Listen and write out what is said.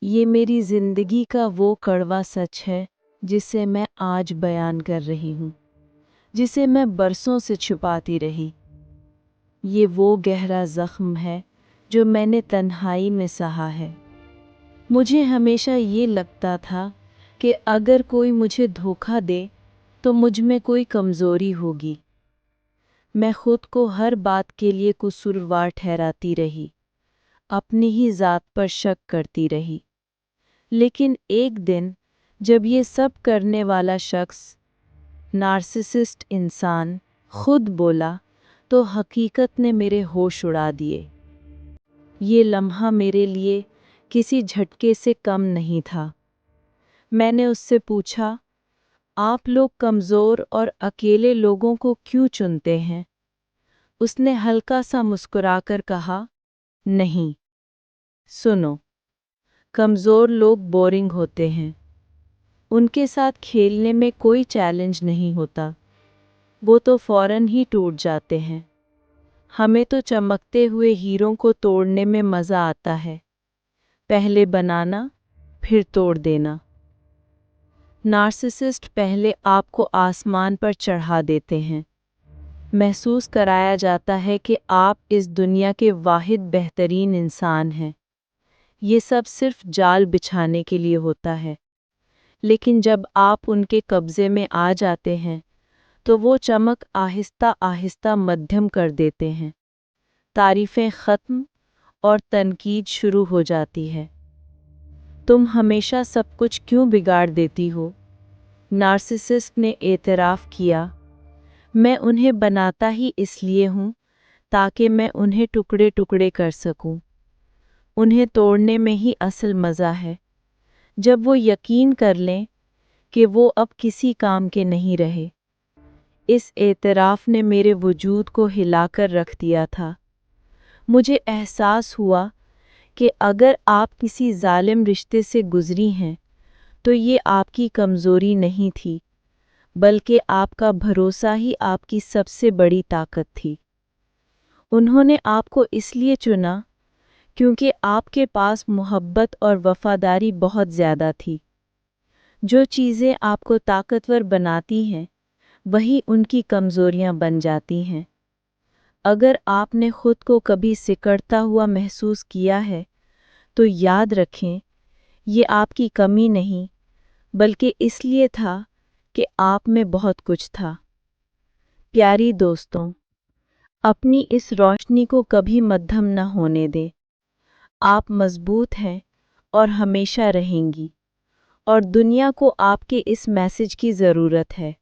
ये मेरी ज़िंदगी का वो कड़वा सच है जिसे मैं आज बयान कर रही हूँ, जिसे मैं बरसों से छुपाती रही। ये वो गहरा ज़ख्म है जो मैंने तन्हाई में सहा है। मुझे हमेशा ये लगता था कि अगर कोई मुझे धोखा दे तो मुझ में कोई कमज़ोरी होगी। मैं खुद को हर बात के लिए कसूरवार ठहराती रही, अपनी ही ज़ात पर शक करती रही। लेकिन एक दिन जब ये सब करने वाला शख्स, नार्सिसिस्ट इंसान, खुद बोला तो हकीकत ने मेरे होश उड़ा दिए। ये लम्हा मेरे लिए किसी झटके से कम नहीं था। मैंने उससे पूछा, आप लोग कमज़ोर और अकेले लोगों को क्यों चुनते हैं? उसने हल्का सा मुस्कुराकर कहा, नहीं, सुनो, कमज़ोर लोग बोरिंग होते हैं। उनके साथ खेलने में कोई चैलेंज नहीं होता, वो तो फौरन ही टूट जाते हैं। हमें तो चमकते हुए हीरों को तोड़ने में मज़ा आता है, पहले बनाना फिर तोड़ देना। नार्सिसिस्ट पहले आपको आसमान पर चढ़ा देते हैं। महसूस कराया जाता है कि आप इस दुनिया के वाहिद बेहतरीन इंसान हैं। ये सब सिर्फ जाल बिछाने के लिए होता है। लेकिन जब आप उनके कब्ज़े में आ जाते हैं तो वो चमक आहिस्ता आहिस्ता मध्यम कर देते हैं। तारीफ़ें ख़त्म और तनकीद शुरू हो जाती है। तुम हमेशा सब कुछ क्यों बिगाड़ देती हो? नार्सिसिस्ट ने एतराफ़ किया, मैं उन्हें बनाता ही इसलिए हूँ ताकि मैं उन्हें टुकड़े टुकड़े कर सकूं। उन्हें तोड़ने में ही असल मज़ा है, जब वो यकीन कर लें कि वो अब किसी काम के नहीं रहे। इस एतराफ़ ने मेरे वजूद को हिलाकर रख दिया था। मुझे एहसास हुआ कि अगर आप किसी जालिम रिश्ते से गुज़री हैं तो ये आपकी कमज़ोरी नहीं थी, बल्कि आपका भरोसा ही आपकी सबसे बड़ी ताकत थी। उन्होंने आपको इसलिए चुना क्योंकि आपके पास मोहब्बत और वफ़ादारी बहुत ज़्यादा थी। जो चीज़ें आपको ताकतवर बनाती हैं, वही उनकी कमज़ोरियां बन जाती हैं। अगर आपने खुद को कभी सिकड़ता हुआ महसूस किया है, तो याद रखें, ये आपकी कमी नहीं, बल्कि इसलिए था कि आप में बहुत कुछ था। प्यारी दोस्तों, अपनी इस रोशनी को कभी मद्धम न होने दें। आप मजबूत हैं और हमेशा रहेंगी, और दुनिया को आपके इस मैसेज की ज़रूरत है।